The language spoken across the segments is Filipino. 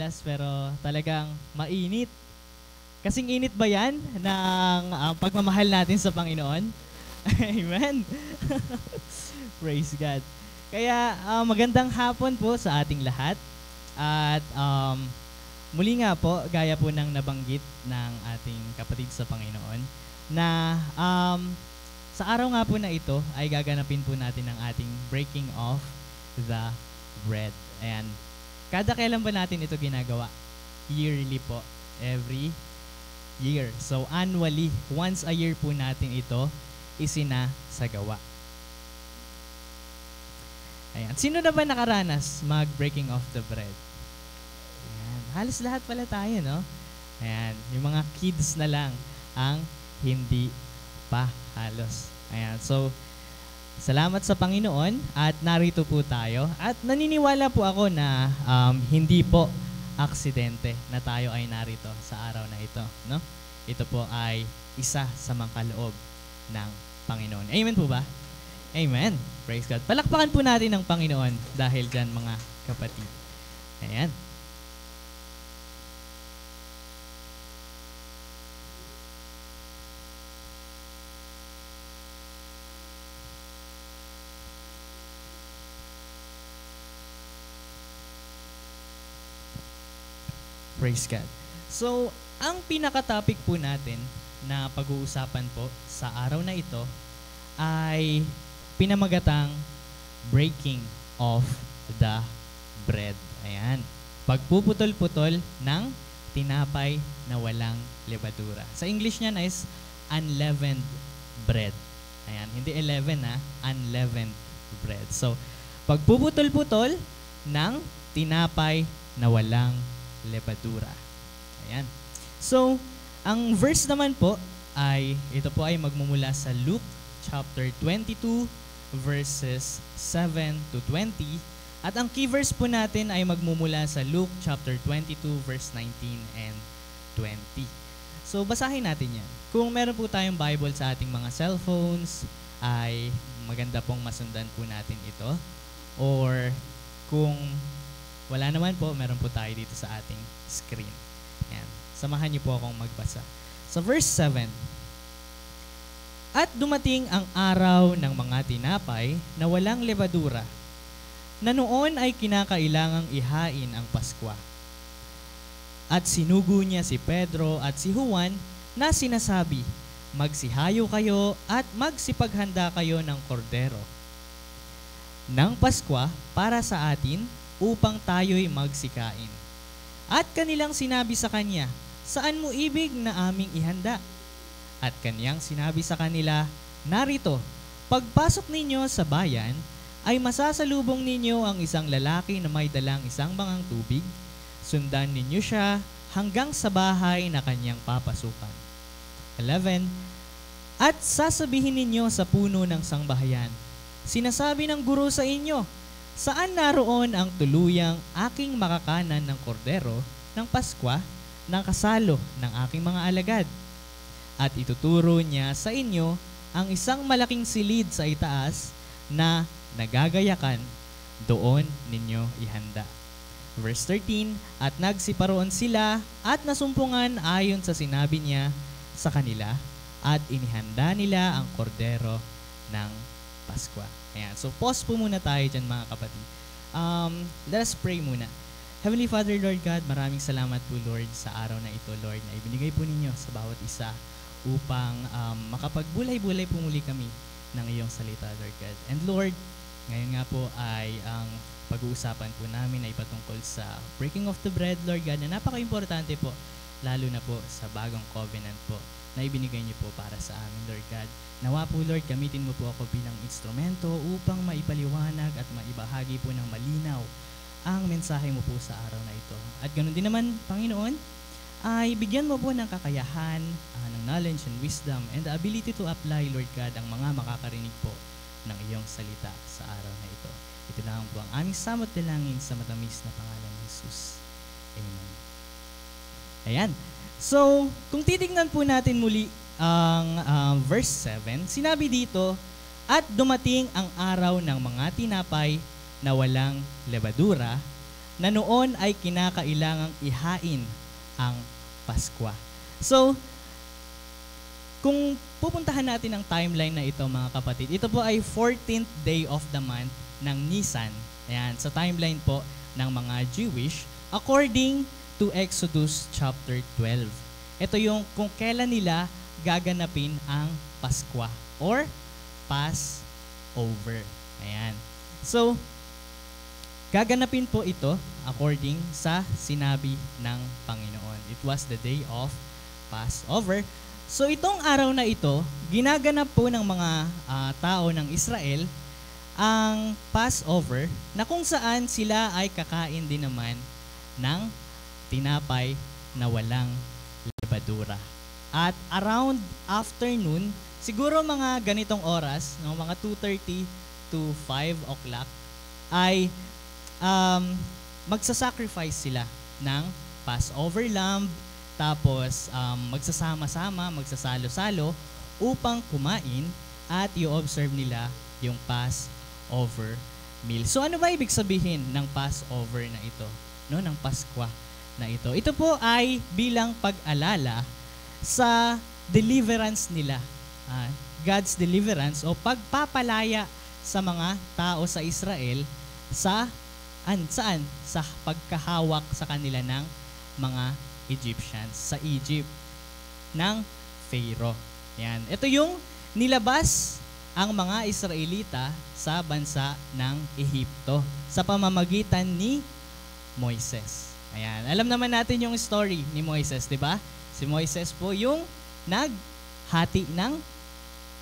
madalas pero talagang mainit. Kasing init ba yan ng pagmamahal natin sa Panginoon? Amen. Praise God. Kaya magandang hapon po sa ating lahat. At muli nga po, gaya po ng nabanggit ng ating kapatid sa Panginoon, na sa araw nga po na ito ay gaganapin po natin ang ating breaking of the bread. Ayan. Kada kailan ba natin ito ginagawa? Yearly po. Every year. So annually, once a year po natin ito isinasagawa. Ayan. Sino na ba nakaranas mag-breaking of the bread? Ayan. Halos lahat pala tayo, no? Ayan. Yung mga kids na lang ang hindi pa halos. Ayan. So, salamat sa Panginoon at narito po tayo. At naniniwala po ako na hindi po aksidente na tayo ay narito sa araw na ito, no? Ito po ay isa sa mga kaloob ng Panginoon. Amen po ba? Amen. Praise God. Palakpakan po natin ang Panginoon dahil dyan, mga kapatid. Ayan. Praise God. So, ang pinaka-topic po natin na pag-uusapan po sa araw na ito ay pinamagatang breaking of the bread. Ayan. Pagpuputol-putol ng tinapay na walang levadura. Sa English niyan is unleavened bread. Ayan. Hindi 11 ha, unleavened bread. So, pagpuputol-putol ng tinapay na walang levadura. Ayan. So, ang verse naman po ay, ito po ay magmumula sa Luke chapter 22 verses 7 to 20. At ang key verse po natin ay magmumula sa Luke chapter 22 verse 19 and 20. So, basahin natin yan. Kung meron po tayong Bible sa ating mga cellphones, ay maganda pong masundan po natin ito. Or, kung wala naman po, meron po tayo dito sa ating screen. Ayan. Samahan niyo po akong magbasa. Sa verse 7, at dumating ang araw ng mga tinapay na walang levadura, na noon ay kinakailangang ihain ang Paskwa. At sinugo niya si Pedro at si Juan na sinasabi, magsihayo kayo at magsipaghanda kayo ng kordero ng Paskwa para sa atin, upang tayo'y magsikain. At kanilang sinabi sa kanya, saan mo ibig na aming ihanda? At kaniyang sinabi sa kanila, narito, pagpasok ninyo sa bayan, ay masasalubong ninyo ang isang lalaki na may dalang isang bangang tubig. Sundan ninyo siya hanggang sa bahay na kanyang papasukan. 11. At sasabihin ninyo sa puno ng sangbahayan, sinasabi ng guro sa inyo, saan naroon ang tuluyang aking makakanan ng kordero ng Paskwa ng kasalo ng aking mga alagad? At ituturo niya sa inyo ang isang malaking silid sa itaas na nagagayakan, doon ninyo ihanda. Verse 13, at nagsiparoon sila at nasumpungan ayon sa sinabi niya sa kanila, at inihanda nila ang kordero ng Paskwa. Ayan. So, pause po muna tayo dyan, mga kapatid. Let us pray muna. Heavenly Father, Lord God, maraming salamat po, Lord, sa araw na ito, Lord, na ibinigay po ninyo sa bawat isa upang makapagbulay-bulay po muli kami ng iyong salita, Lord God. And Lord, ngayon nga po ay ang pag-uusapan po namin ay patungkol sa breaking of the bread, Lord God, na napaka-importante po, lalo na po sa bagong covenant po na ibinigay niyo po para sa amin, Lord God. Nawa po, Lord, gamitin mo po ako bilang instrumento upang maipaliwanag at maibahagi po ng malinaw ang mensahe mo po sa araw na ito. At ganoon din naman, Panginoon, ay bigyan mo po ng kakayahan, ng knowledge and wisdom, and the ability to apply, Lord God, ang mga makakarinig po ng iyong salita sa araw na ito. Ito lang po ang aming samot dalangin sa matamis na pangalan ni Jesus. Amen. Ayan. So, kung titignan po natin muli ang verse 7, sinabi dito, at dumating ang araw ng mga tinapay na walang levadura, na noon ay kinakailangang ihain ang Paskwa. So, kung pupuntahan natin ang timeline na ito mga kapatid, ito po ay 14th day of the month ng Nisan. Ayan, sa timeline po ng mga Jewish according to Exodus chapter 12. Ito yung kung kailan nila gaganapin ang Paskwa or Passover. Ayan. So, gaganapin po ito according sa sinabi ng Panginoon. It was the day of Passover. So itong araw na ito, ginaganap po ng mga tao ng Israel ang Passover na kung saan sila ay kakain din naman ng tinapay na walang lebadura. At around afternoon, siguro mga ganitong oras, no, mga 2:30 to 5 o'clock, ay magsasacrifice sila ng Passover lamb, tapos magsasama-sama, magsasalo-salo upang kumain at i-observe nila yung Passover meal. So ano ba ibig sabihin ng Passover na ito? No, ng Paskwa na ito. Ito po ay bilang pag-alala sa deliverance nila. God's deliverance o pagpapalaya sa mga tao sa Israel saan? Sa pagkahawak sa kanila ng mga Egyptians, sa Egypt ng Pharaoh. Yan. Ito yung nilabas ang mga Israelita sa bansa ng Ehipto sa pamamagitan ni Moises. Ayan. Alam naman natin yung story ni Moises, di ba? Si Moises po yung naghati ng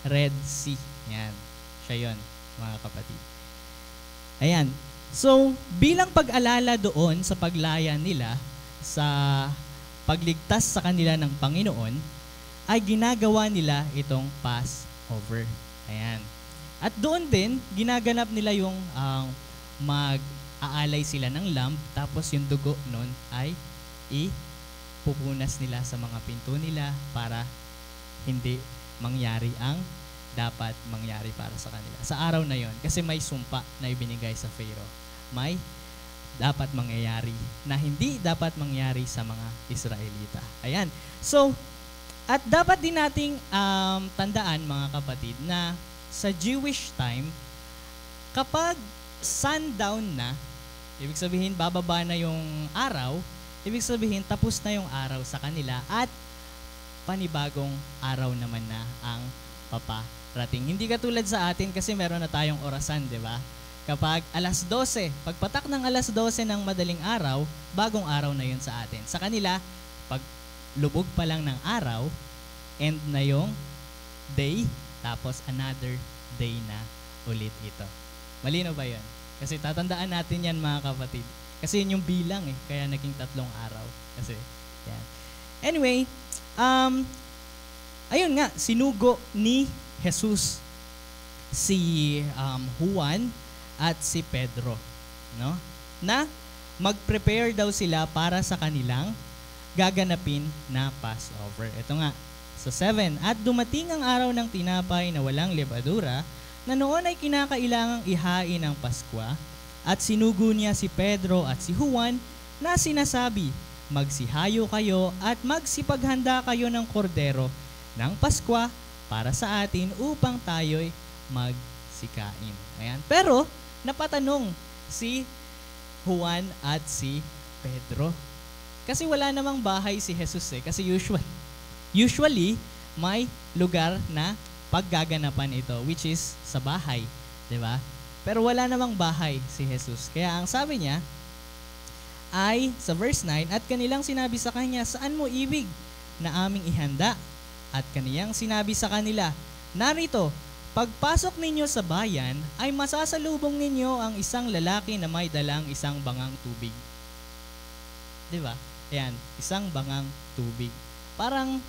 Red Sea. Yan. Siya yun, mga kapatid. Ayan. So, bilang pag-alala doon sa paglaya nila sa pagligtas sa kanila ng Panginoon, ay ginagawa nila itong Passover. Ayan. At doon din, ginaganap nila yung mag-aalay sila ng lamb, tapos yung dugo nun ay ipupunas nila sa mga pinto nila para hindi mangyari ang dapat mangyari para sa kanila. Sa araw na yon, kasi may sumpa na ibinigay sa Pharaoh. May dapat mangyayari na hindi dapat mangyari sa mga Israelita. Ayan. So, at dapat din nating tandaan mga kapatid na sa Jewish time, kapag sundown na, ibig sabihin bababa na yung araw, ibig sabihin tapos na yung araw sa kanila at panibagong araw naman na ang paparating. Hindi katulad sa atin kasi meron na tayong orasan, di ba? Kapag alas 12, pagpatak ng alas 12 ng madaling araw, bagong araw na yun sa atin. Sa kanila, pag lubog pa lang ng araw, end na yung day, tapos another day na ulit ito. Malino ba yun? Kasi tatandaan natin yan mga kapatid. Kasi yun yung bilang kaya naging 3 araw. Kasi, yan. Anyway, ayun nga, sinugo ni Jesus si Juan at si Pedro, no? Na mag-prepare daw sila para sa kanilang gaganapin na Passover. Ito nga, sa 7, at dumating ang araw ng tinapay na walang lebadura, na noon ay kinakailangang ihain ang Paskwa, at sinugo niya si Pedro at si Juan na sinasabi, magsihayo kayo at magsipaghanda kayo ng kordero ng Paskwa para sa atin upang tayo'y magsikain. Ayan. Pero, napatanong si Juan at si Pedro. Kasi wala namang bahay si Jesus kasi usually may lugar na paggaganapan ito, which is sa bahay, di ba? Pero wala namang bahay si Jesus. Kaya ang sabi niya ay sa verse 9, at kanilang sinabi sa kanya, saan mo ibig na aming ihanda? At kaniyang sinabi sa kanila, narito, pagpasok ninyo sa bayan, ay masasalubong ninyo ang isang lalaki na may dalang isang bangang tubig. Di ba? Ayan, isang bangang tubig. Parang,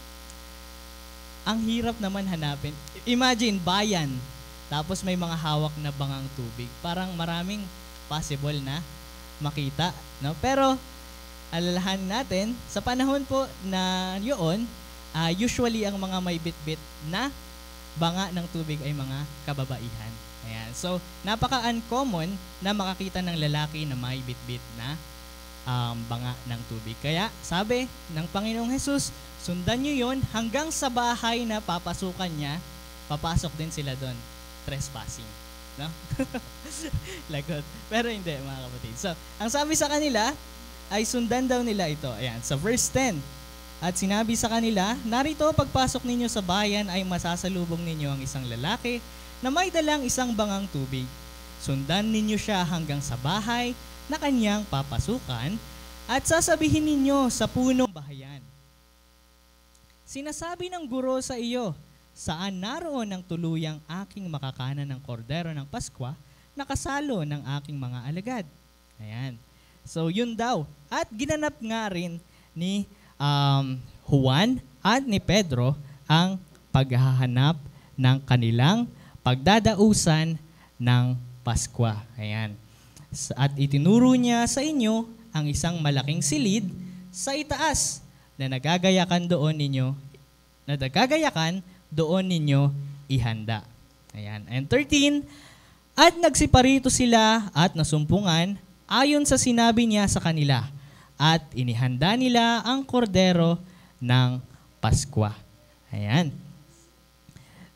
ang hirap naman hanapin. Imagine, bayan, tapos may mga hawak na bangang tubig. Parang maraming possible na makita. No? Pero, alalahan natin, sa panahon po na yun, usually ang mga may bit-bit na banga ng tubig ay mga kababaihan. Ayan. So, napaka-uncommon na makakita ng lalaki na may bitbit na banga ng tubig. Kaya, sabi ng Panginoong Jesus, sundan nyo yun hanggang sa bahay na papasukan niya, papasok din sila doon. Trespassing. No? Lagot. Pero hindi, mga kapatid. So, ang sabi sa kanila, ay sundan daw nila ito. Ayan, sa verse 10. At sinabi sa kanila, narito pagpasok ninyo sa bayan ay masasalubong ninyo ang isang lalaki na may dalang isang bangang tubig. Sundan ninyo siya hanggang sa bahay na kanyang papasukan at sasabihin ninyo sa punong bahayan. Sinasabi ng guro sa iyo, saan naroon ang tuluyang aking makakanan ng kordero ng Paskwa na kasalo ng aking mga alagad? Ayan. So, yun daw. At ginanap nga rin ni Juan at ni Pedro ang paghahanap ng kanilang pagdadausan ng Paskwa. Ayan. At itinuro niya sa inyo ang isang malaking silid sa itaas na nagagayakan doon ninyo ihanda. Ayan. And 13, at nagsiparito sila at nasumpungan ayon sa sinabi niya sa kanila at inihanda nila ang kordero ng Paskwa. Ayan.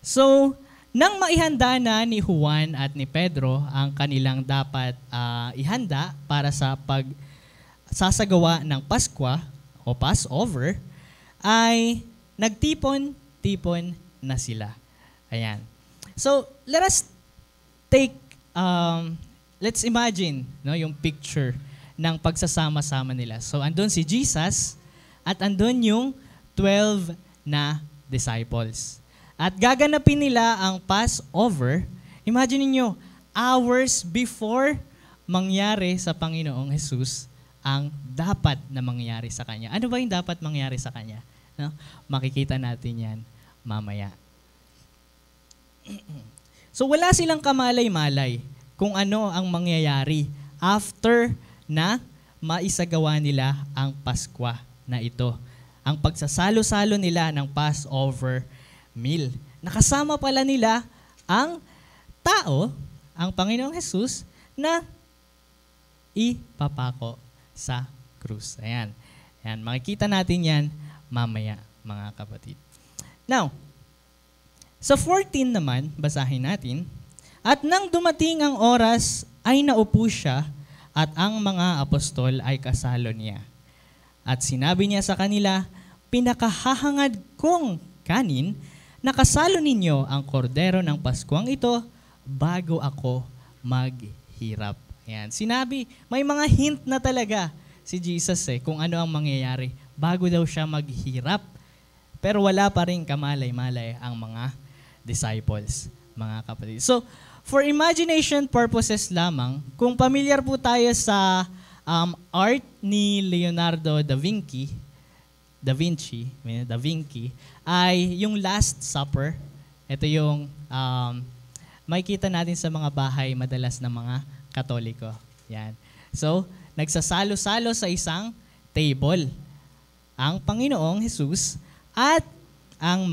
So, nang maihanda na ni Juan at ni Pedro ang kanilang dapat ihanda para sa pagsasagawa ng Paskwa o Passover, ay nagtipon-tipon na sila. Ayan. So, let us take, let's imagine yung picture ng pagsasama-sama nila. So, andun si Jesus at andun yung 12 na disciples. At gaganapin nila ang Passover. Imagine niyo, hours before mangyari sa Panginoong Jesus ang dapat na mangyari sa Kanya. Ano ba yung dapat mangyari sa Kanya? No? Makikita natin yan mamaya. So wala silang kamalay-malay kung ano ang mangyayari after na maisagawa nila ang Paskwa na ito. Ang pagsasalo-salo nila ng Passover meal. Nakasama pala nila ang tao, ang Panginoong Jesus, na ipapako sa krus. Ayan. Ayan. Makikita natin yan mamaya, mga kapatid. Now, sa 14 naman, basahin natin, at nang dumating ang oras, ay naupo siya at ang mga apostol ay kasalo niya. At sinabi niya sa kanila, pinakahahangad kong kanin, nakasalo ninyo ang kordero ng Paskwang ito bago ako maghirap. Ayan. Sinabi, may mga hint na talaga si Jesus kung ano ang mangyayari bago daw siya maghirap. Pero wala pa rin kamalay-malay ang mga disciples, mga kapatid. So, for imagination purposes lamang, kung familiar po tayo sa art ni Leonardo da Vinci, ay yung Last Supper. Ito yung makikita natin sa mga bahay madalas ng mga Katoliko. Yan. So, nagsasalo-salo sa isang table ang Panginoong Jesus at ang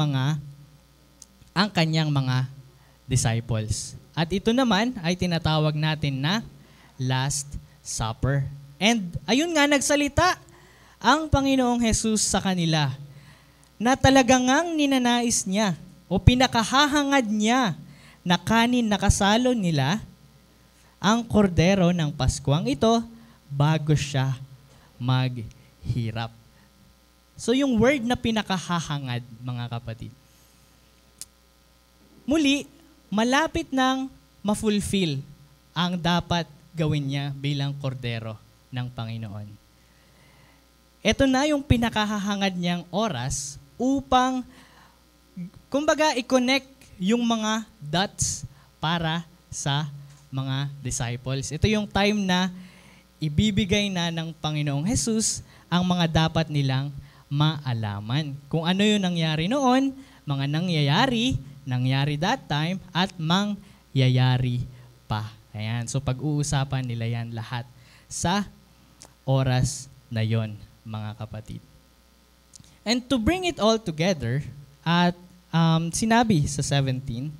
kanyang mga disciples. At ito naman ay tinatawag natin na Last Supper. And ayun nga, nagsalita ang Panginoong Jesus sa kanila na talagang ninanais niya o pinakahahangad niya na kanin na kasalo nila ang kordero ng Paskwang ito bago siya maghirap. So yung word na pinakahahangad, mga kapatid, muli, malapit nang ma-fulfill ang dapat gawin niya bilang kordero ng Panginoon. Ito na yung pinakahahangad niyang oras upang, kumbaga, i-connect yung mga dots para sa mga disciples. Ito yung time na ibibigay na ng Panginoong Jesus ang mga dapat nilang maalaman. Kung ano yung nangyari noon, mga nangyari that time, at mangyayari pa. Ayan. So pag-uusapan nila yan lahat sa oras na yon, mga kapatid. And to bring it all together, at sinabi sa 17,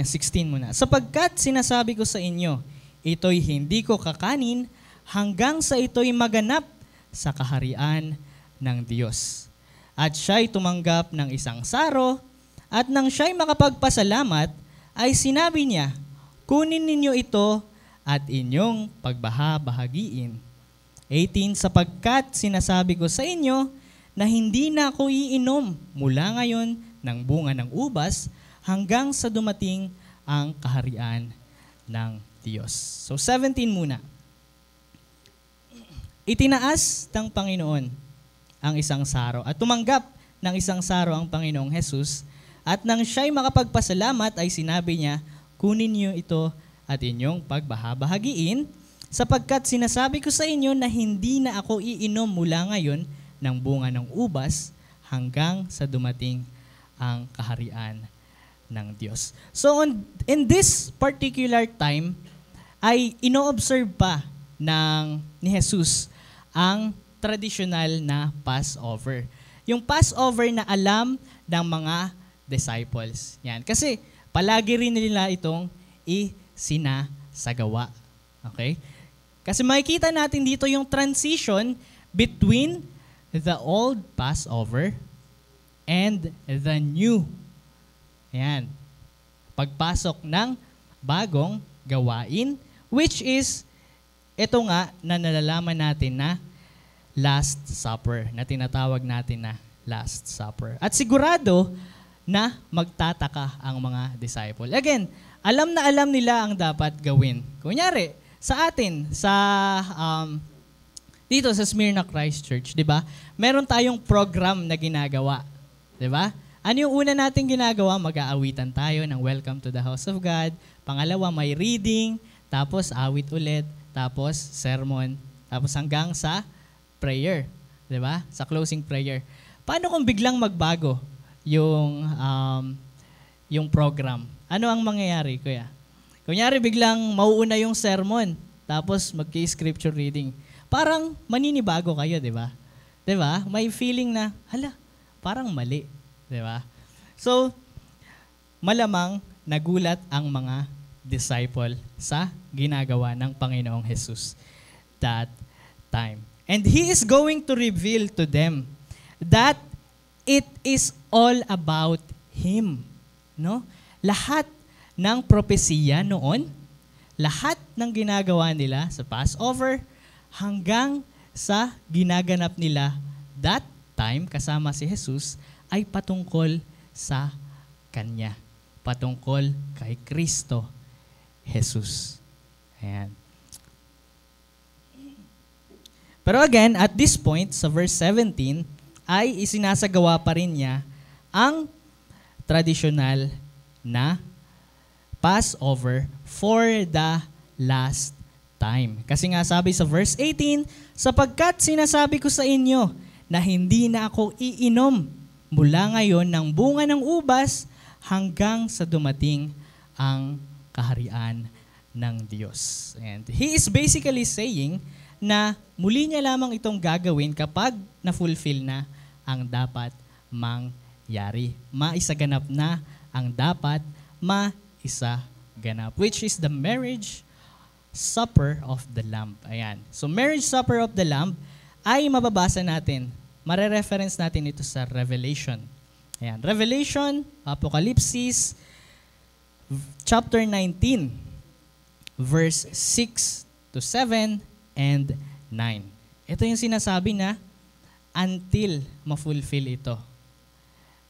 Yung 16 muna. Sapagkat sinasabi ko sa inyo, ito'y hindi ko kakanin hanggang sa ito'y maganap sa kaharian ng Diyos. At siya'y tumanggap ng isang saro, at nang siya'y makapagpasalamat, ay sinabi niya, kunin ninyo ito at inyong pagbahabahagiin. 18, sapagkat sinasabi ko sa inyo na hindi na ako iinom mula ngayon ng bunga ng ubas hanggang sa dumating ang kaharian ng Diyos. So 17 muna. Itinaas ng Panginoon ang isang saro at tumanggap ng isang saro ang Panginoong Jesus, at nang siya'y makapagpasalamat ay sinabi niya, kunin niyo ito at inyong pagbahabahagiin, sapagkat sinasabi ko sa inyo na hindi na ako iinom mula ngayon ng bunga ng ubas hanggang sa dumating ang kaharian ng Diyos. So in this particular time, ay ino-observe pa ni Jesus ang traditional na Passover. Yung Passover na alam ng mga disciples. Yan. Kasi palagi rin nila itong isinasagawa. Okay? Kasi makikita natin dito yung transition between the old Passover and the new. Ayan. Pagpasok ng bagong gawain, which is, ito nga na nalalaman natin na Last Supper, na tinatawag natin na Last Supper. At sigurado na magtataka ang mga disciple. Again, alam na alam nila ang dapat gawin. Kunyari, sa atin, dito sa Smyrna Christ Church, di ba? Meron tayong program na ginagawa. Di ba? Ano yung una nating ginagawa? Mag-aawitan tayo ng Welcome to the House of God. Pangalawa, may reading. Tapos, awit ulit. Tapos, sermon. Tapos, hanggang sa prayer. Di ba? Sa closing prayer. Paano kung biglang magbago yung program? Ano ang mangyayari, kuya? Kunyari, biglang mauuna yung sermon, tapos mag-scripture reading. Parang maninibago kayo, di ba? Di ba? May feeling na, hala, parang mali. Di ba? So, malamang nagulat ang mga disciple sa ginagawa ng Panginoong Jesus that time. And He is going to reveal to them that it is all about Him. No? Lahat ng propesiya noon, lahat ng ginagawa nila sa Passover, hanggang sa ginaganap nila that time kasama si Jesus, ay patungkol sa Kanya. Patungkol kay Kristo Jesus. Ayan. Pero again, at this point, sa verse 17, ay isinasagawa pa rin niya ang tradisyonal na Passover for the last time. Kasi nga sabi sa verse 18, sapagkat sinasabi ko sa inyo na hindi na ako iinom mula ngayon ng bunga ng ubas hanggang sa dumating ang kaharian ng Diyos. And He is basically saying na muli niya lamang itong gagawin kapag na-fulfill na ang dapat mangyari. Maisaganap na ang dapat maisaganap, which is the marriage supper of the Lamb. Ayan. So marriage supper of the Lamb ay mababasa natin. Mare-reference natin ito sa Revelation. Ayan. Revelation, Apocalypse, chapter 19, verse 6 to 7 and 9. Ito yung sinasabi na until ma-fulfill ito,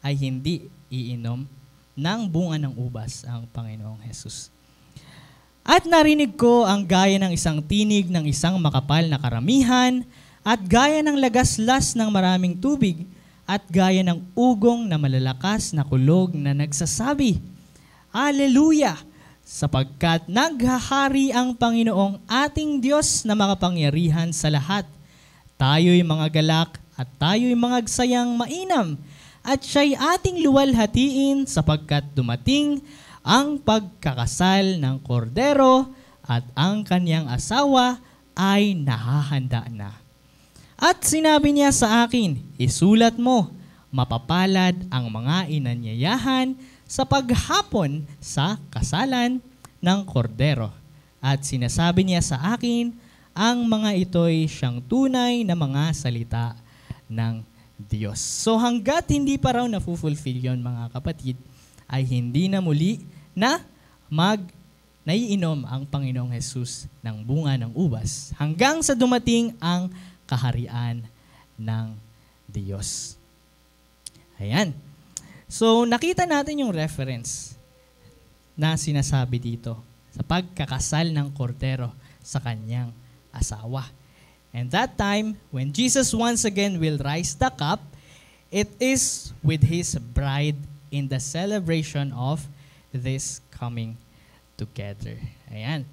ay hindi iinom ng bunga ng ubas ang Panginoong Jesus. At narinig ko ang gaya ng isang tinig ng isang makapal na karamihan, at gaya ng lagaslas ng maraming tubig, at gaya ng ugong na malalakas na kulog na nagsasabi, Alleluia! Sapagkat naghahari ang Panginoong ating Diyos na makapangyarihan sa lahat. Tayo'y mga galak at tayo'y mga agsayang mainam, at siya'y ating luwalhatiin sapagkat dumating ang pagkakasal ng kordero at ang kanyang asawa ay nahahanda na. At sinabi niya sa akin, isulat mo, mapapalad ang mga inanyayahan sa paghapon sa kasalan ng kordero. At sinasabi niya sa akin, ang mga ito'y siyang tunay na mga salita ng Diyos. So hanggat hindi pa raw na-fulfill yon mga kapatid, ay hindi na muli na naiinom ang Panginoong Hesus ng bunga ng ubas hanggang sa dumating ang kaharian ng Diyos. Ayan. So nakita natin yung reference na sinasabi dito sa pagkakasal ng kordero sa kanyang asawa. And that time, when Jesus once again will rise the cup, it is with His bride in the celebration of this coming together. Ayan.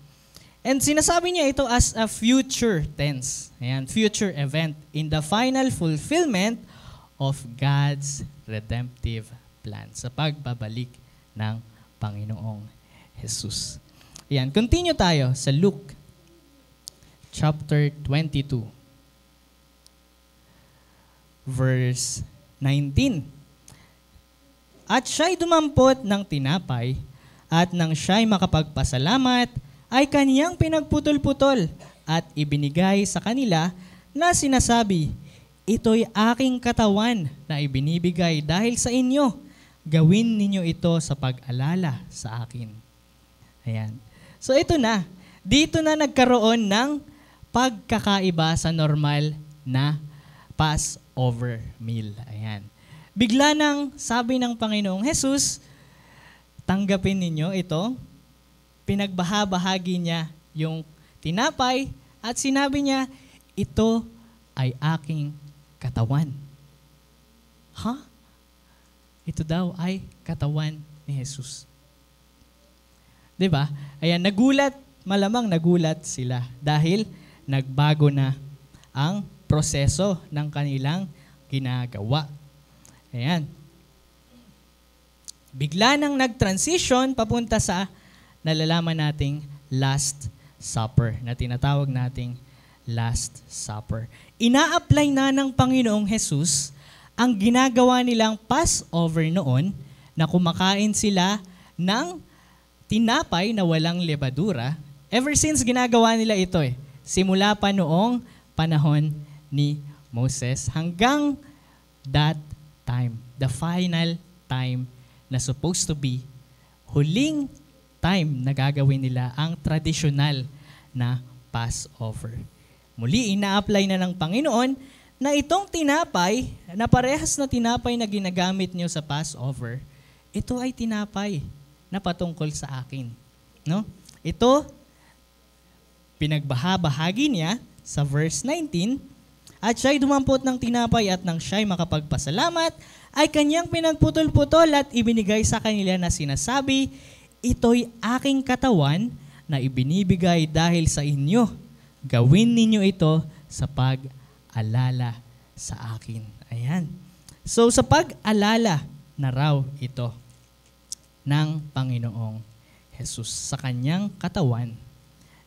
And sinasabi niya ito as a future tense. Ayan, future event in the final fulfillment of God's redemptive plan sa pagbabalik ng Panginoong Jesus. Ayan, continue tayo sa Luke chapter 22 verse 19. At siya'y dumampot ng tinapay at nang siya'y makapagpasalamat ay kaniyang pinagputol-putol at ibinigay sa kanila na sinasabi, ito'y aking katawan na ibinibigay dahil sa inyo. Gawin ninyo ito sa pag-alala sa akin. Ayan. So ito na, dito na nagkaroon ng pagkakaiba sa normal na Passover meal. Ayan. Bigla nang sabi ng Panginoong Jesus, tanggapin ninyo ito, pinagbahabahagi niya yung tinapay at sinabi niya, ito ay aking katawan. Ha? Ito daw ay katawan ni Jesus. 'Di ba? Ayan, malamang nagulat sila dahil nagbago na ang proseso ng kanilang ginagawa. Ayan. Bigla nang nag-transition papunta sa nalalaman nating Last Supper, na tinatawag nating Last Supper. Ina-apply na ng Panginoong Jesus ang ginagawa nilang Passover noon na kumakain sila ng tinapay na walang lebadura. Ever since ginagawa nila ito simula pa noong panahon ni Moses hanggang that time, the final time na supposed to be huling time na gagawin nila ang tradisyonal na Passover. Muli, ina-apply na ng Panginoon na itong tinapay, na parehas na tinapay na ginagamit niyo sa Passover, ito ay tinapay na patungkol sa akin. No? Ito, pinagbahabahagi niya sa verse 19, at siya'y dumampot ng tinapay at nang siya'y makapagpasalamat, ay kanyang pinagputol-putol at ibinigay sa kanila na sinasabi, ito'y aking katawan na ibinibigay dahil sa inyo. Gawin ninyo ito sa pag-alala sa akin. Ayan. So sa pag-alala na raw ito ng Panginoong Jesus sa kanyang katawan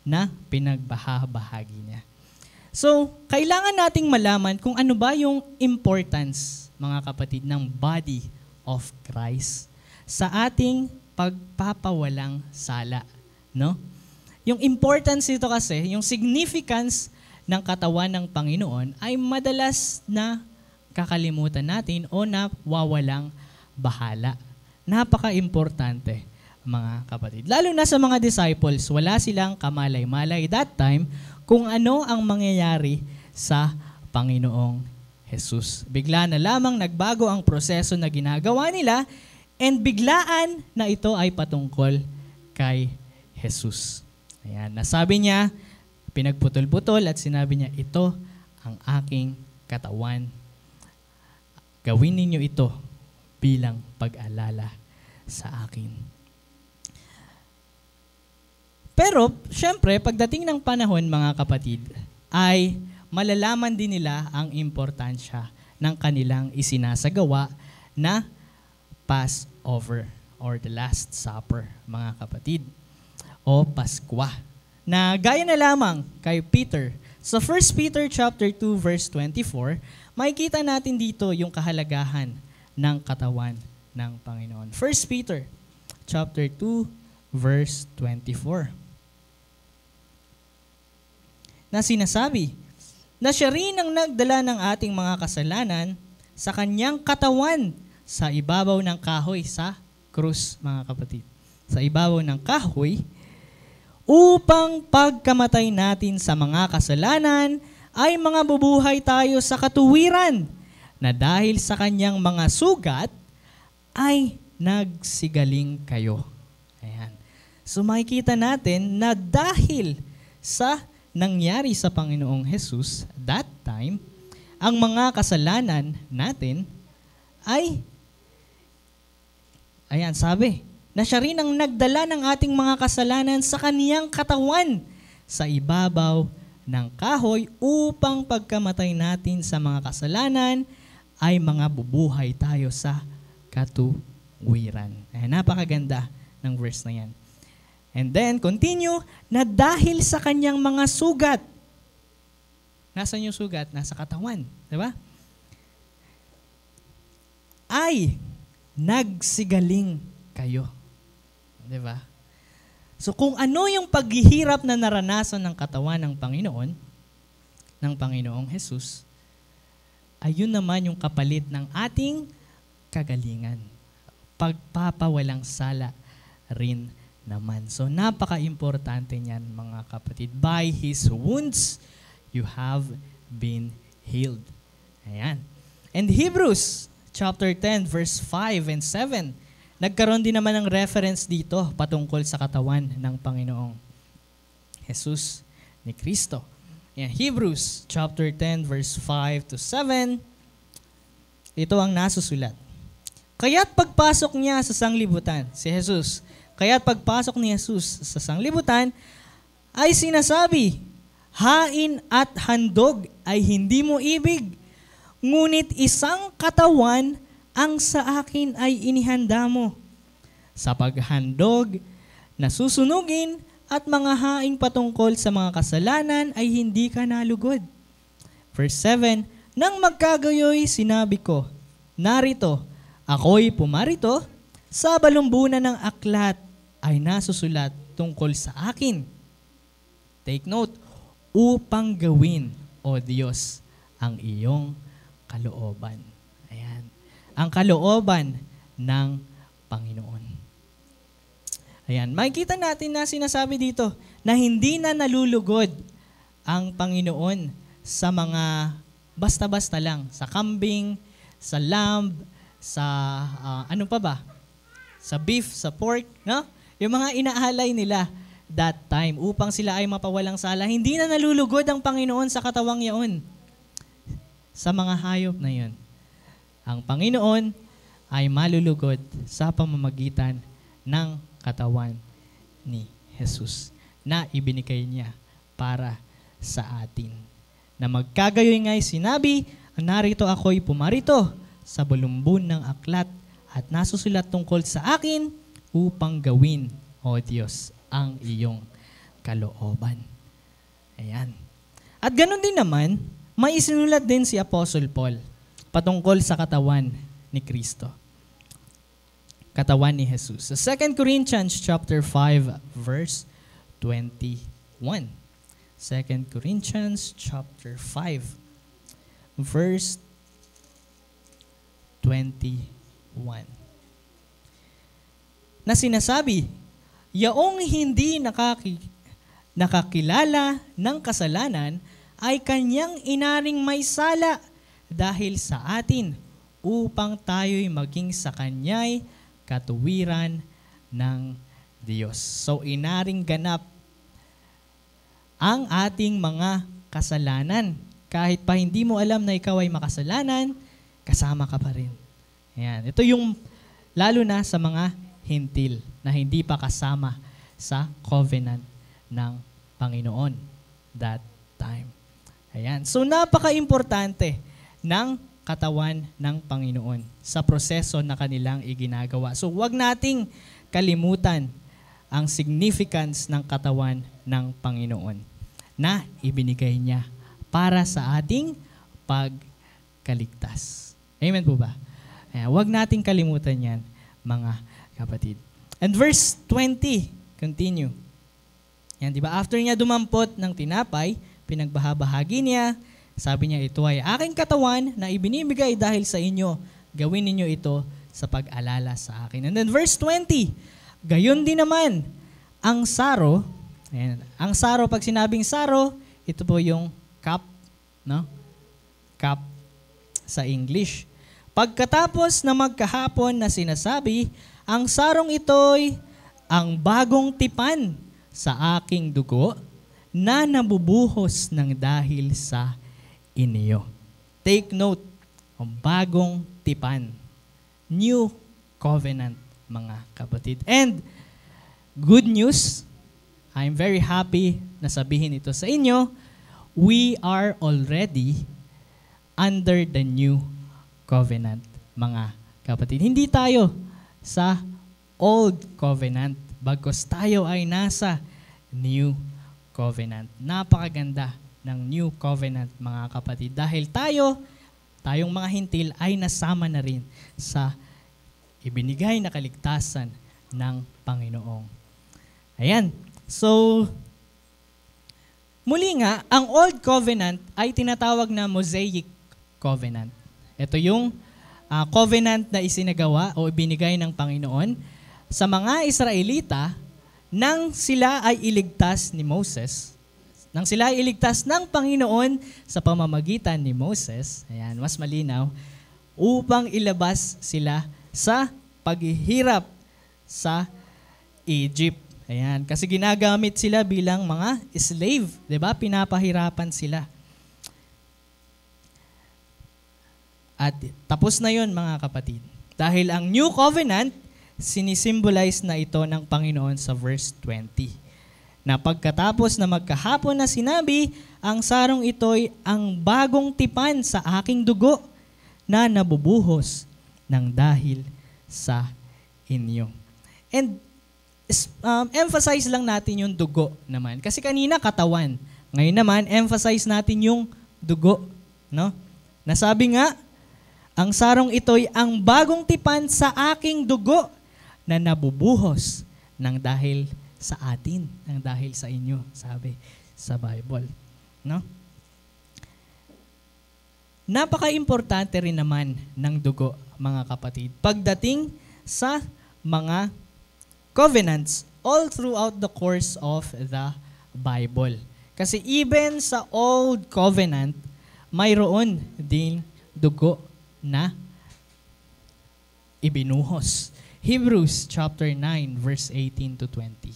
na pinagbahabahagi niya. So, kailangan nating malaman kung ano ba yung importance, mga kapatid, ng body of Christ sa ating pagpapawalang sala. No? Yung importance nito kasi, yung significance ng katawan ng Panginoon ay madalas na kakalimutan natin o nawawalang bahala. Napaka-importante, mga kapatid. Lalo na sa mga disciples, wala silang kamalay-malay that time kung ano ang mangyayari sa Panginoong Jesus. Bigla na lamang nagbago ang proseso na ginagawa nila and biglaan na ito ay patungkol kay Jesus. Ayan, nasabi niya, pinagputol-putol at sinabi niya, ito ang aking katawan. Gawin ninyo ito bilang pag-alala sa akin. Pero, syempre, pagdating ng panahon, mga kapatid, ay malalaman din nila ang importansya ng kanilang isinasagawa na Passover or the Last Supper, mga kapatid, o Paskwa. Na gaya na lamang kay Peter. Sa 1 Peter chapter 2 verse 24, makikita natin dito yung kahalagahan ng katawan ng Panginoon. 1 Peter chapter 2 verse 24. Na sinasabi na siya rin ang nagdala ng ating mga kasalanan sa kanyang katawan sa ibabaw ng kahoy sa krus, mga kapatid. Sa ibabaw ng kahoy, upang pagkamatay natin sa mga kasalanan ay mga bubuhay tayo sa katuwiran, na dahil sa kanyang mga sugat ay nagsigaling kayo. Ayan. So makikita natin na dahil sa nangyari sa Panginoong Jesus that time, ang mga kasalanan natin ay, ayan, sabi, na siya rin ang nagdala ng ating mga kasalanan sa kaniyang katawan sa ibabaw ng kahoy upang pagkamatay natin sa mga kasalanan ay mga bubuhay tayo sa katuwiran. Ayan, napakaganda ng verse na yan. And then, continue, na dahil sa kanyang mga sugat, nasaan yung sugat? Nasa katawan. Diba? Ay nagsigaling kayo. Diba? So kung ano yung paghihirap na naranasan ng katawan ng Panginoon, ng Panginoong Jesus, ayun naman yung kapalit ng ating kagalingan. Pagpapawalang sala rin naman. So napaka-importante niyan, mga kapatid. By His wounds, you have been healed. Ayan. And Hebrews chapter 10 verse 5 and 7, nagkaroon din naman ng reference dito patungkol sa katawan ng Panginoong Jesus ni Kristo. Ayan. Hebrews chapter 10 verse 5 to 7, ito ang nasusulat. Kaya't pagpasok niya sa sanglibutan, si Jesus, kaya't pagpasok ni Jesus sa sanglibutan, ay sinasabi, hain at handog ay hindi mo ibig, ngunit isang katawan ang sa akin ay inihanda mo. Sa paghandog na susunugin at mga haing patungkol sa mga kasalanan ay hindi ka nalugod. Verse 7, nang magkagayoy sinabi ko, narito, ako'y pumarito, sa balumbunan ng aklat ay nasusulat tungkol sa akin. Take note, upang gawin, O Diyos, ang iyong kalooban. Ayan. Ang kalooban ng Panginoon. Ayan. Makikita natin na sinasabi dito na hindi na nalulugod ang Panginoon sa mga basta-basta lang. Sa kambing, sa lamb, sa ano pa ba? Sa beef, sa pork, no? Yung mga inaalay nila that time upang sila ay mapawalang sala. Hindi na nalulugod ang Panginoon sa katawang yaon. Sa mga hayop na yun. Ang Panginoon ay malulugod sa pamamagitan ng katawan ni Jesus na ibinigay niya para sa atin. Na magkagayoy nga'y sinabi, narito ako'y pumarito sa balumbon ng aklat at nasusulat tungkol sa akin upang gawin, O Diyos, ang iyong kalooban. Ayan. At ganun din naman, may isinulat din si Apostle Paul patungkol sa katawan ni Kristo. Katawan ni Jesus. Sa 2 Corinthians chapter 5 verse 21. 2 Corinthians chapter 5 verse 21. Na sinasabi, yaong hindi nakakilala ng kasalanan ay kanyang inaring may sala dahil sa atin upang tayo'y maging sa kanya'y katuwiran ng Diyos. So inaring ganap ang ating mga kasalanan. Kahit pa hindi mo alam na ikaw ay makasalanan, kasama ka pa rin. Ayan. Ito yung lalo na sa mga hintil na hindi pa kasama sa covenant ng Panginoon that time. Ayan. So napaka-importante ng katawan ng Panginoon sa proseso na kanilang iginagawa. So huwag nating kalimutan ang significance ng katawan ng Panginoon na ibinigay niya para sa ating pagkaligtas. Amen po ba? Huwag nating kalimutan yan, mga kapatid. And verse 20, continue. Yan, di ba? After niya dumampot ng tinapay, pinagbahabahagi niya, sabi niya, ito ay aking katawan na ibinibigay dahil sa inyo. Gawin ninyo ito sa pag-alala sa akin. And then verse 20, gayon din naman, ang saro, ayan, ang saro, pag sinabing saro, ito po yung cup, no? Cup sa English. Pagkatapos na magkahapon na sinasabi, ang sarong ito'y ang bagong tipan sa aking dugo na nabubuhos ng dahil sa inyo. Take note, ang bagong tipan. New covenant, mga kapatid. And good news, I'm very happy na sabihin ito sa inyo, we are already under the new covenant, mga kapatid. Hindi tayo sa old covenant, bagkus tayo ay nasa new covenant. Napakaganda ng new covenant, mga kapatid. Dahil tayong mga hintil ay nasama na rin sa ibinigay na kaligtasan ng Panginoong. Ayan. So, muli nga, ang old covenant ay tinatawag na Mosaic covenant. Ito yung covenant na isinagawa o ibinigay ng Panginoon sa mga Israelita nang sila ay iligtas ni Moses, nang sila ay iligtas ng Panginoon sa pamamagitan ni Moses, ayan, mas malinaw, upang ilabas sila sa paghihirap sa Egypt. Ayan, kasi ginagamit sila bilang mga slave, 'di ba? Pinapahirapan sila. At tapos na 'yon, mga kapatid. Dahil ang new covenant sinisimbolize na ito ng Panginoon sa verse 20. Na pagkatapos na magkahapon na sinabi, ang sarong ito'y ang bagong tipan sa aking dugo na nabubuhos ng dahil sa inyo. And emphasize lang natin yung dugo naman. Kasi kanina katawan. Ngayon naman, emphasize natin yung dugo. No? Nasabi nga, ang sarong ito'y ang bagong tipan sa aking dugo na nabubuhos ng dahil sa atin, ng dahil sa inyo, sabi sa Bible. No? Napaka-importante rin naman ng dugo, mga kapatid, pagdating sa mga covenants all throughout the course of the Bible. Kasi even sa Old Covenant, mayroon din dugo na ibinuhos. Hebrews chapter 9 verse 18 to 20.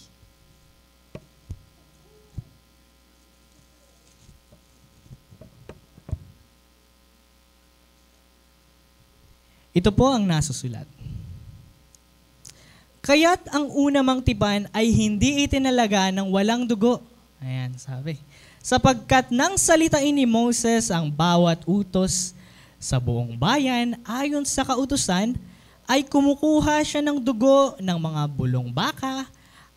Ito po ang nasusulat. Kaya't ang una mang tipan ay hindi itinalaga ng walang dugo. Ayan, sabi. Sapagkat nang salitain ni Moses ang bawat utos sa buong bayan, ayon sa kautusan, ay kumukuha siya ng dugo ng mga bulong baka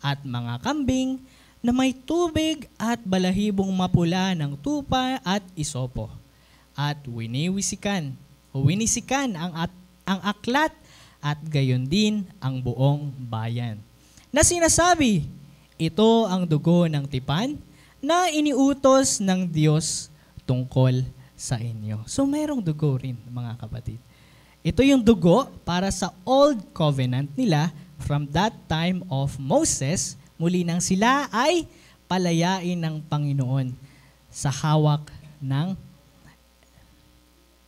at mga kambing na may tubig at balahibong mapula ng tupa at isopo. At winisikan ang aklat at gayon din ang buong bayan. Na sinasabi, ito ang dugo ng tipan na iniutos ng Diyos tungkol sa inyo. So mayroong dugo rin, mga kapatid. Ito yung dugo para sa Old Covenant nila from that time of Moses, muli nang sila ay palayain ng Panginoon sa hawak ng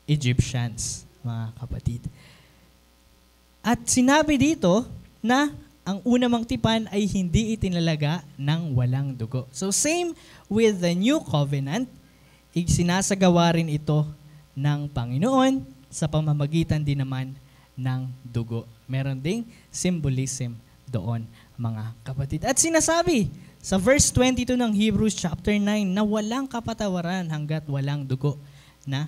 Egyptians, mga kapatid. At sinabi dito na ang unang tipan ay hindi itinalaga ng walang dugo. So same with the New Covenant, sinasagawa rin ito ng Panginoon sa pamamagitan din naman ng dugo. Meron ding symbolism doon, mga kapatid. At sinasabi sa verse 22 ng Hebrews chapter 9 na walang kapatawaran hanggat walang dugo na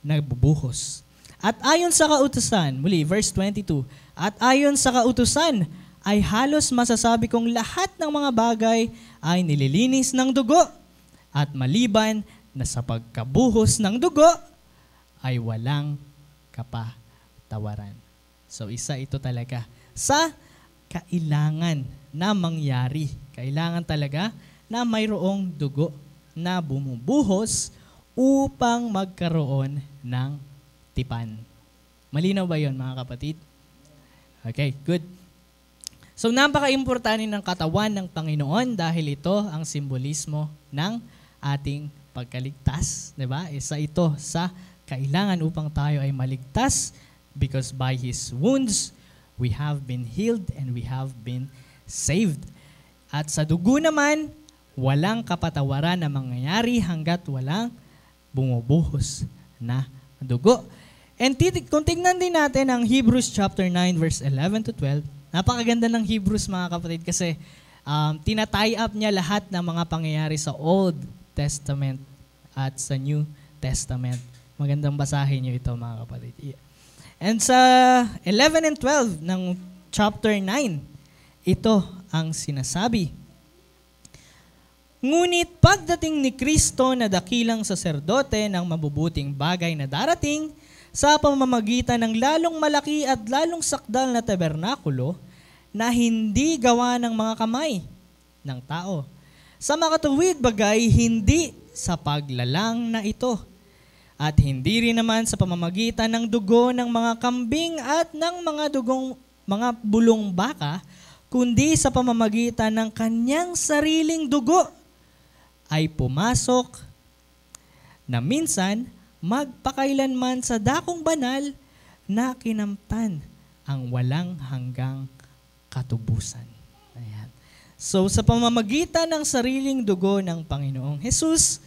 nagbubuhos. At ayon sa kautusan, muli, verse 22, at ayon sa kautusan, ay halos masasabi kong lahat ng mga bagay ay nililinis ng dugo, at maliban na sa pagkabuhos ng dugo, ay walang kapatawaran. So isa ito talaga sa kailangan na mangyari. Kailangan talaga na mayroong dugo na bumubuhos upang magkaroon ng tipan. Malinaw ba yon mga kapatid? Okay, good. So napaka-importante ng katawan ng Panginoon dahil ito ang simbolismo ng ating pagkaligtas, 'di ba? Isa ito sa kailangan upang tayo ay maligtas because by His wounds we have been healed and we have been saved. At sa dugo naman, walang kapatawaran na mangyayari hanggat walang bumubuhos na dugo. And kung tignan din natin ang Hebrews chapter 9 verse 11 to 12, napakaganda ng Hebrews mga kapatid kasi tinatay up niya lahat ng mga pangyayari sa Old Testament at sa New Testament. Magandang basahin niyo ito mga kapatid. And sa 11 and 12 ng chapter 9, ito ang sinasabi. Ngunit pagdating ni Kristo na dakilang saserdote ng mabubuting bagay na darating sa pamamagitan ng lalong malaki at lalong sakdal na tabernakulo na hindi gawa ng mga kamay ng tao. Sa makatuwid bagay, hindi sa paglalang na ito. At hindi rin naman sa pamamagitan ng dugo ng mga kambing at ng mga bulong baka, kundi sa pamamagitan ng kanyang sariling dugo ay pumasok na minsan magpakailanman sa dakong banal na kinamtan ang walang hanggang katubusan. Ayan. So sa pamamagitan ng sariling dugo ng Panginoong Hesus,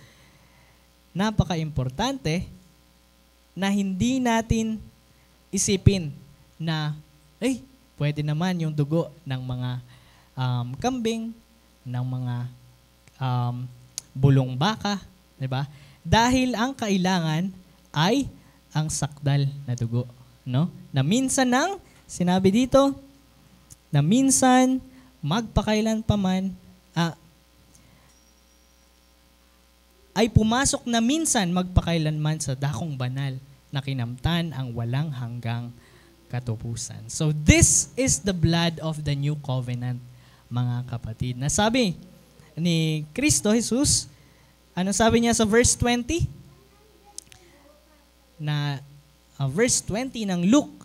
napaka-importante na hindi natin isipin na, pwede naman yung dugo ng mga kambing, ng mga bulong baka, di ba? Dahil ang kailangan ay ang sakdal na dugo, no? Na minsan sinabi dito, na minsan magpakailan pa man, ay pumasok na minsan magpakailanman sa dakong banal na kinamtan ang walang hanggang katubusan. So this is the blood of the new covenant, mga kapatid. Nasabi ni Kristo Jesus, ano sabi niya sa verse 20? Verse 20 ng Luke,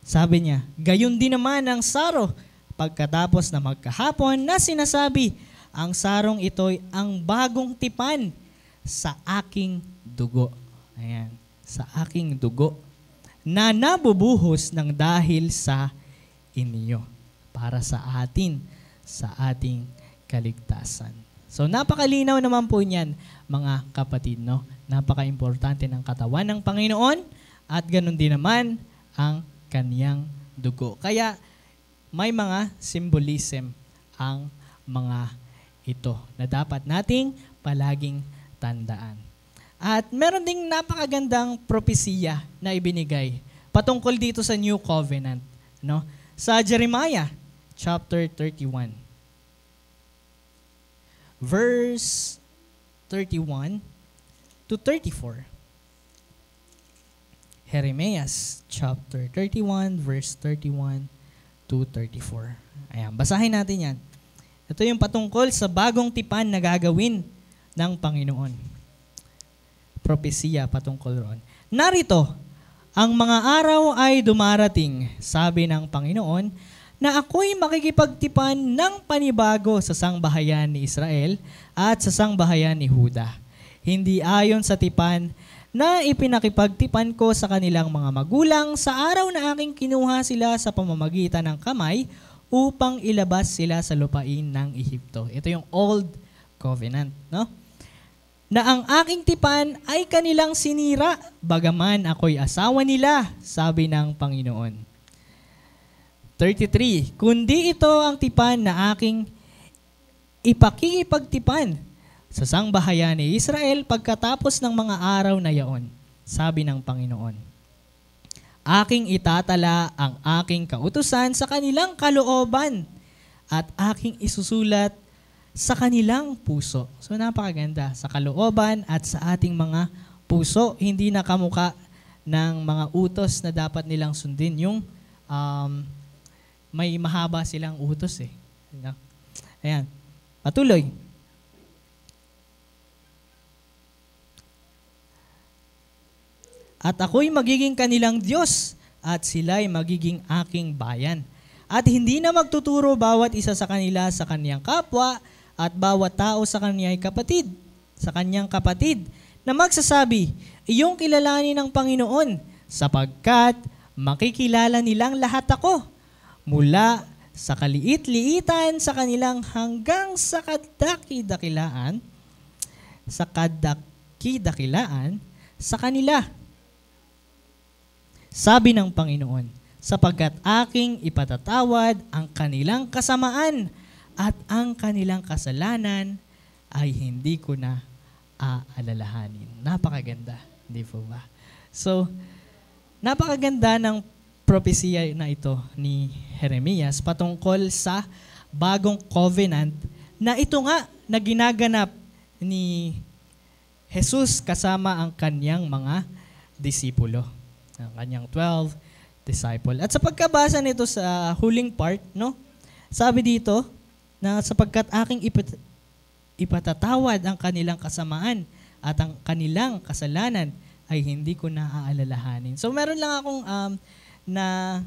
sabi niya, gayon din naman ang saro pagkatapos na magkahapon na sinasabi, ang sarong ito'y ang bagong tipan sa aking dugo. Ayan, sa aking dugo na nabubuhos ng dahil sa inyo para sa atin, sa ating kaligtasan. So napakalinaw naman po niyan mga kapatid, no? Napaka-importante ng katawan ng Panginoon at ganun din naman ang kaniyang dugo. Kaya may mga symbolism ang mga ito na dapat nating palaging tandaan. At meron ding napakagandang propesiya na ibinigay patungkol dito sa New Covenant, no? Sa Jeremiah chapter 31. Verse 31 to 34. Jeremiah chapter 31 verse 31 to 34. Ayan, basahin natin 'yan. Ito yung patungkol sa bagong tipan na gagawin ng Panginoon. Propesiya patungkol roon. Narito, ang mga araw ay dumarating, sabi ng Panginoon, na ako'y makikipagtipan ng panibago sa sangbahayan ni Israel at sa sangbahayan ni Huda. Hindi ayon sa tipan na ipinakipagtipan ko sa kanilang mga magulang sa araw na aking kinuha sila sa pamamagitan ng kamay upang ilabas sila sa lupain ng Ehipto. Ito yung Old Covenant, no? Na ang aking tipan ay kanilang sinira, bagaman ako'y asawa nila, sabi ng Panginoon. 33, kundi ito ang tipan na aking ipakikipagtipan sa sangbahayan ni Israel pagkatapos ng mga araw na yaon, sabi ng Panginoon. Aking itatala ang aking kautusan sa kanilang kalooban at aking isusulat sa kanilang puso. So napakaganda, sa kalooban at sa ating mga puso, hindi na kamukha ng mga utos na dapat nilang sundin. Yung may mahaba silang utos eh. Ayan. Patuloy. At ako'y magiging kanilang Diyos at sila'y magiging aking bayan. At hindi na magtuturo bawat isa sa kanila sa kaniyang kapwa at bawat tao sa kanyang kapatid na magsasabi, iyong kilalanin ng Panginoon sapagkat makikilala nilang lahat ako mula sa kaliit-liitan sa kanilang hanggang sa kadakidakilaan sa kanila. Sabi ng Panginoon, sapagkat aking ipatatawad ang kanilang kasamaan at ang kanilang kasalanan ay hindi ko na aalalahanin. Napakaganda, hindi po ba? So, napakaganda ng propesya na ito ni Jeremias patungkol sa bagong covenant na ito nga na ginaganap ni Jesus kasama ang kanyang mga disipulo, ang kanyang 12 disciple. At sa pagkabasa nito sa huling part, no, sabi dito na sapagkat aking ipatatawad ang kanilang kasamaan at ang kanilang kasalanan ay hindi ko na aalalahanin. So meron lang akong na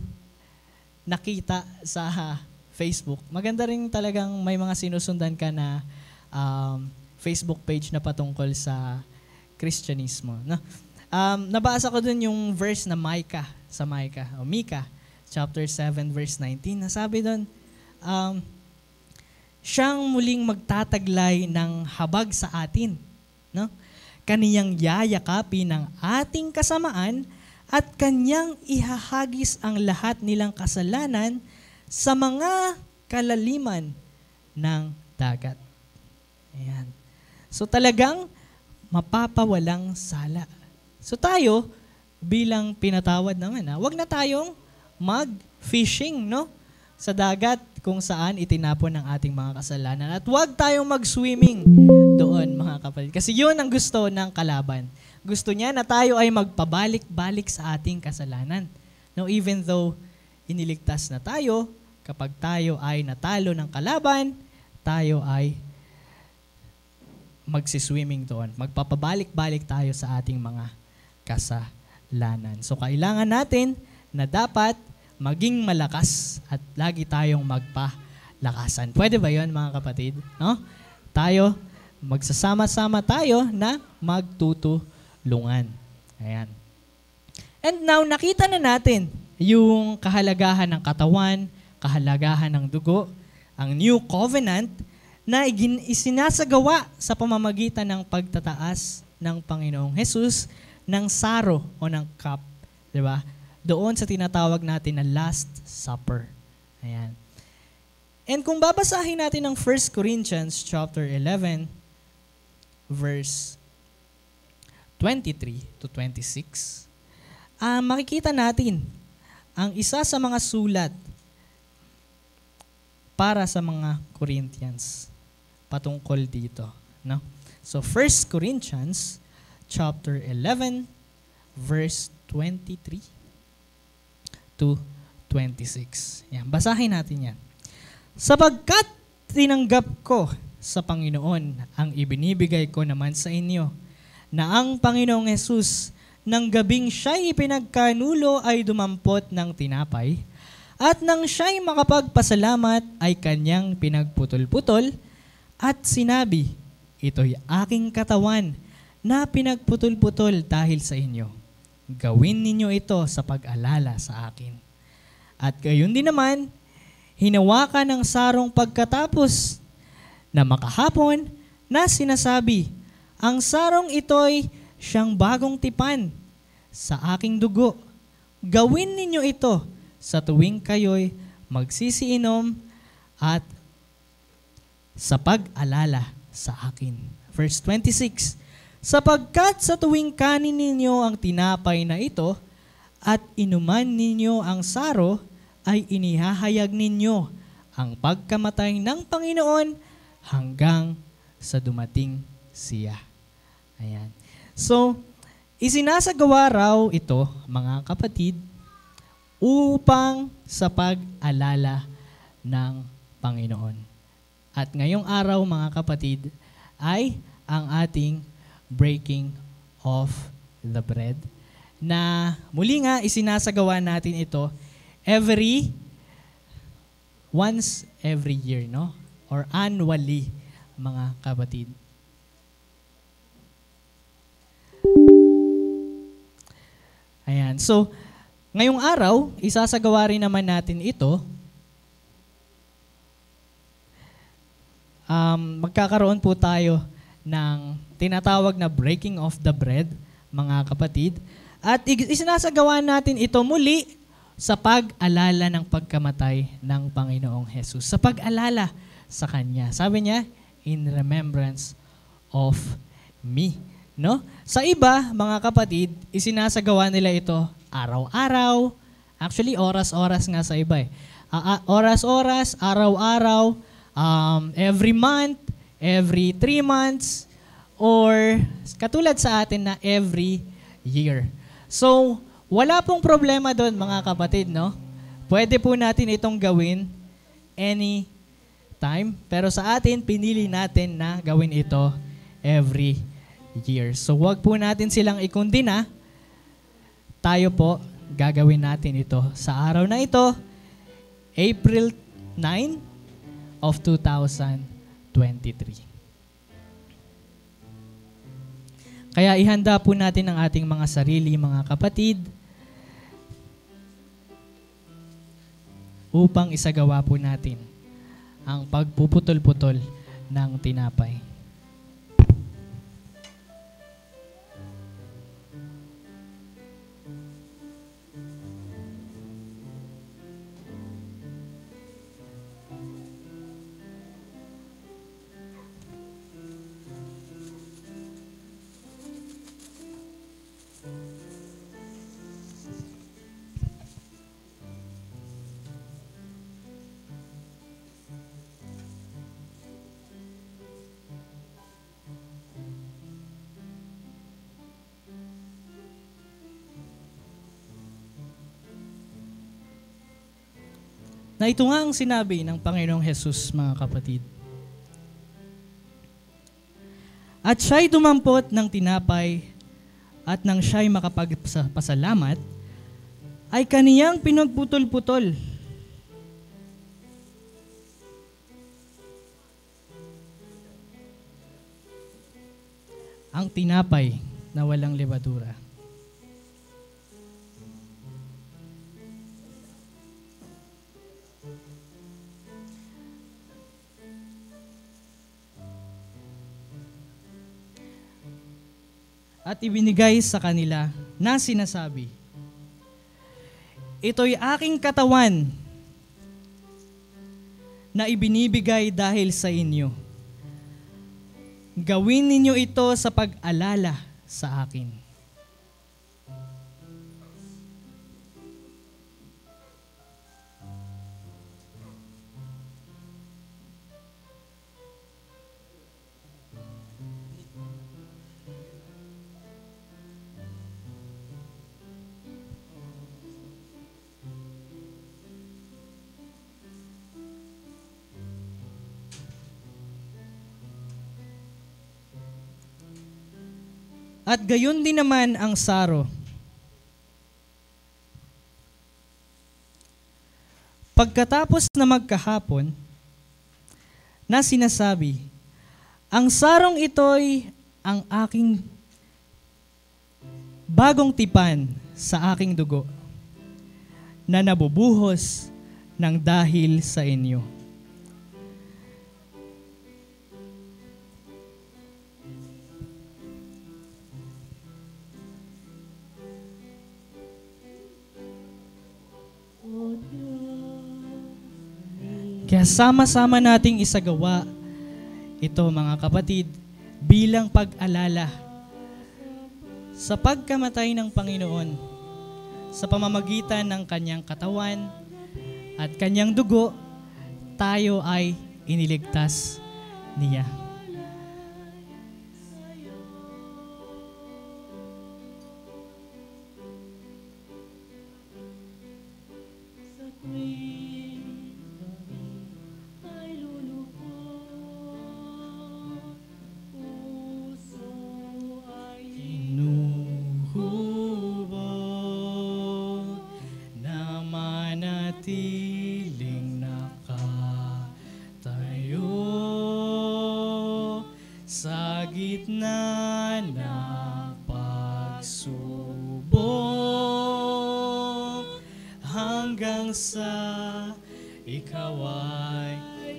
nakita sa Facebook. Maganda rin talagang may mga sinusundan ka na Facebook page na patungkol sa Kristyanismo. No? Nabasa ko dun yung verse na Micah, chapter 7, verse 19. Nasabi dun, siyang muling magtataglay ng habag sa atin. No? Kaniyang yayakapin ng ating kasamaan at kanyang ihahagis ang lahat nilang kasalanan sa mga kalaliman ng dagat. Ayan. So talagang mapapawalang sala. So tayo, bilang pinatawad naman, wag na tayong mag-fishing, no? Sa dagat kung saan itinapon ang ating mga kasalanan. At wag tayong mag-swimming doon, mga kapatid. Kasi yun ang gusto ng kalaban. Gusto niya na tayo ay magpabalik-balik sa ating kasalanan. No, even though iniligtas na tayo, kapag tayo ay natalo ng kalaban, tayo ay magsiswimming doon. Magpapabalik-balik tayo sa ating mga kasalanan. So kailangan natin na dapat maging malakas at lagi tayong magpalakasan. Pwede ba 'yon, mga kapatid? No? Tayo magsasama-sama tayo na magtutulungan. Ayan. And now nakita na natin yung kahalagahan ng katawan, kahalagahan ng dugo, ang new covenant na isinasagawa sa pamamagitan ng pagtataas ng Panginoong Jesus ng saro o ng cup, 'di ba? Doon sa tinatawag natin na Last Supper. Ayan. And kung babasahin natin ang 1 Corinthians chapter 11 verse 23 to 26, makikita natin ang isa sa mga sulat para sa mga Corinthians patungkol dito, no? So 1 Corinthians chapter 11 verse 23 to 26. Yan, basahin natin yan. Sapagkat tinanggap ko sa Panginoon ang ibinibigay ko naman sa inyo, na ang Panginoong Hesus nang gabing siya'y ipinagkanulo ay dumampot ng tinapay, at nang siya'y makapagpasalamat ay kanyang pinagputol-putol, at sinabi, ito'y aking katawan na pinagputol-putol dahil sa inyo. Gawin ninyo ito sa pag-alala sa akin. At gayon din naman, hinawakan ng sarong pagkatapos na makahapon na sinasabi, ang sarong ito'y siyang bagong tipan sa aking dugo. Gawin ninyo ito sa tuwing kayo'y magsisiinom at sa pag-alala sa akin. Verse 26, sapagkat sa tuwing kanin ninyo ang tinapay na ito at inuman ninyo ang saro, ay inihahayag ninyo ang pagkamatay ng Panginoon hanggang sa dumating siya. Ayan. So, Isinasagawa raw ito, mga kapatid, upang sa pag-alala ng Panginoon. At ngayong araw, mga kapatid, ay ang ating breaking of the bread na muli nga isinasagawa natin ito once every year, no? Or annually, mga kapatid. Ayan. So, ngayong araw, isasagawa rin naman natin ito. Magkakaroon po tayo ng tinatawag na breaking of the bread, mga kapatid. At isinasagawa natin ito muli sa pag-alala ng pagkamatay ng Panginoong Jesus. Sa pag-alala sa Kanya. Sabi niya, in remembrance of me. No? Sa iba, mga kapatid, isinasagawa nila ito araw-araw. Actually, oras-oras nga sa iba eh. Oras-oras, araw-araw, every month, every 3 months, or katulad sa atin na every year. So, wala pong problema doon, mga kapatid, no? Pwede po natin itong gawin any time, pero sa atin, pinili natin na gawin ito every year. So, wag po natin silang ikundina. Tayo po, gagawin natin ito sa araw na ito, April 9 of 2023. Kaya ihanda po natin ang ating mga sarili, mga kapatid, upang isagawa po natin ang pagpuputol-putol ng tinapay. Na ito nga ang sinabi ng Panginoong Jesus, mga kapatid. At siya'y dumampot ng tinapay at nang siya'y makapagpasalamat, ay kaniyang pinagputol-putol. Ang tinapay na walang levadura. At ibinigay sa kanila na sinasabi, ito'y aking katawan na ibinibigay dahil sa inyo. Gawin ninyo ito sa pag-alala sa akin. At gayon din naman ang saro. Pagkatapos na magkahapon, na sinasabi, ang sarong ito'y ang aking bagong tipan sa aking dugo, na nabubuhos ng dahil sa inyo. Kaya sama-sama nating isagawa ito, mga kapatid, bilang pag-alala sa pagkamatay ng Panginoon sa pamamagitan ng kanyang katawan at kanyang dugo, tayo ay iniligtas niya. na pagsubok hanggang sa ikaw ay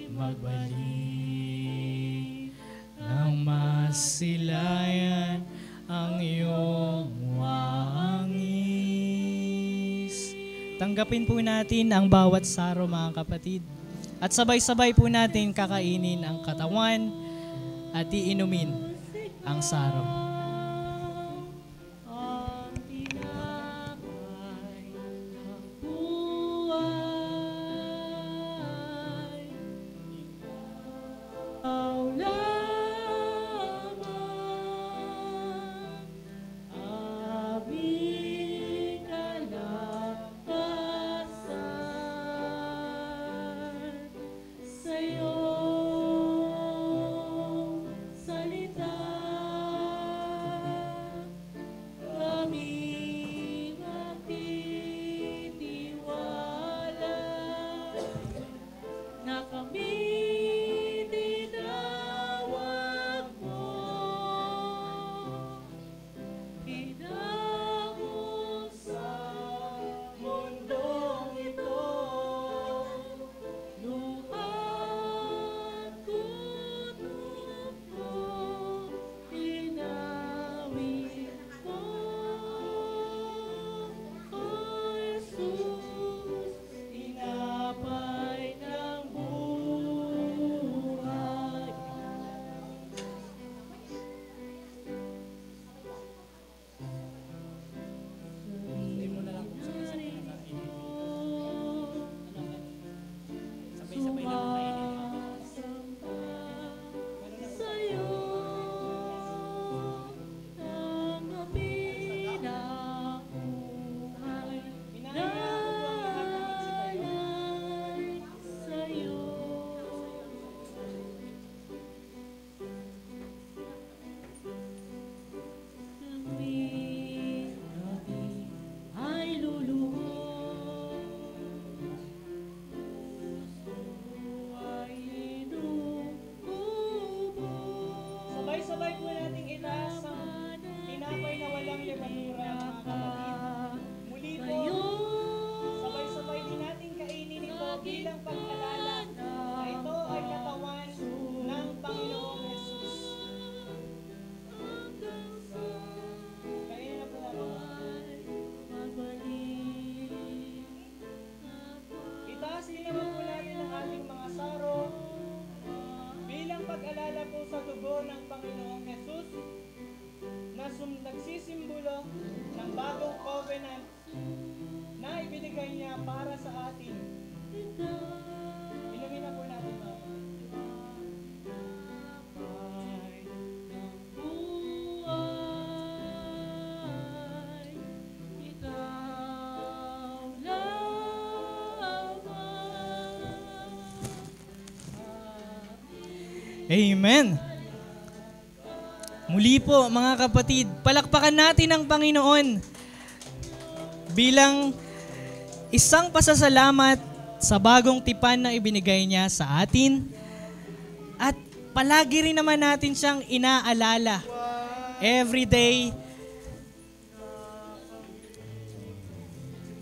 magbalik nang masilayan ang iyong wangis. Tanggapin po natin ang bawat saro, mga kapatid. At sabay-sabay po natin kakainin ang katawan at iinumin ang saro. Nagsisimbolo ng bagong covenant na ibinigay niya para sa atin. Inumin na po natin, Mama. Amen. Muli po, mga kapatid, palakpakan natin ang Panginoon bilang isang pasasalamat sa bagong tipan na ibinigay niya sa atin. At palagi rin naman natin siyang inaalala every day.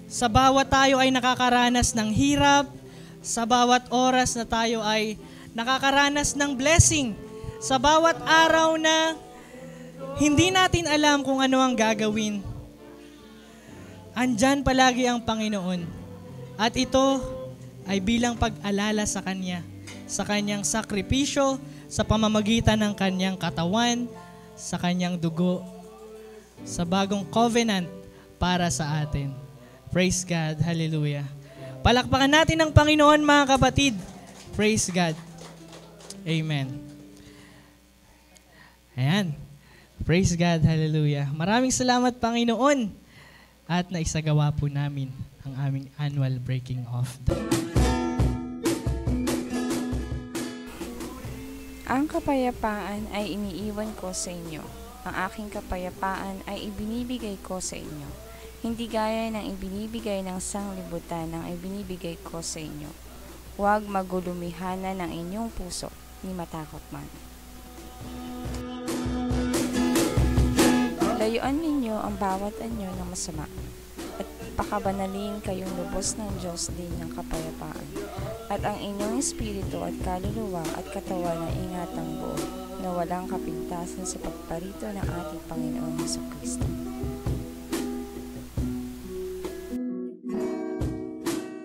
Sa bawat tayo ay nakakaranas ng hirap, sa bawat oras na tayo ay nakakaranas ng blessing, sa bawat araw na hindi natin alam kung ano ang gagawin, andyan palagi ang Panginoon. At ito ay bilang pag-alala sa Kanya, sa Kanyang sakripisyo, sa pamamagitan ng Kanyang katawan, sa Kanyang dugo, sa bagong covenant para sa atin. Praise God. Hallelujah. Palakpakan natin ang Panginoon, mga kapatid. Praise God. Amen. Ayan. Praise God. Hallelujah. Maraming salamat, Panginoon. At naisagawa po namin ang aming annual breaking off. Ang kapayapaan ay iniiwan ko sa inyo. Ang aking kapayapaan ay ibinibigay ko sa inyo. Hindi gaya ng ibinibigay ng sanglibutan ang ibinibigay ko sa inyo. Huwag magulumihanan ng inyong puso, ni matakot man. Layuan ninyo ang bawat anyo ng masama, at pakabanalin kayong lubos ng Diyos din ng kapayapaan, at ang inyong espiritu at kaluluwa at katawan ay ingatang buo, na walang kapintasan sa pagparito ng ating Panginoong Hesukristo.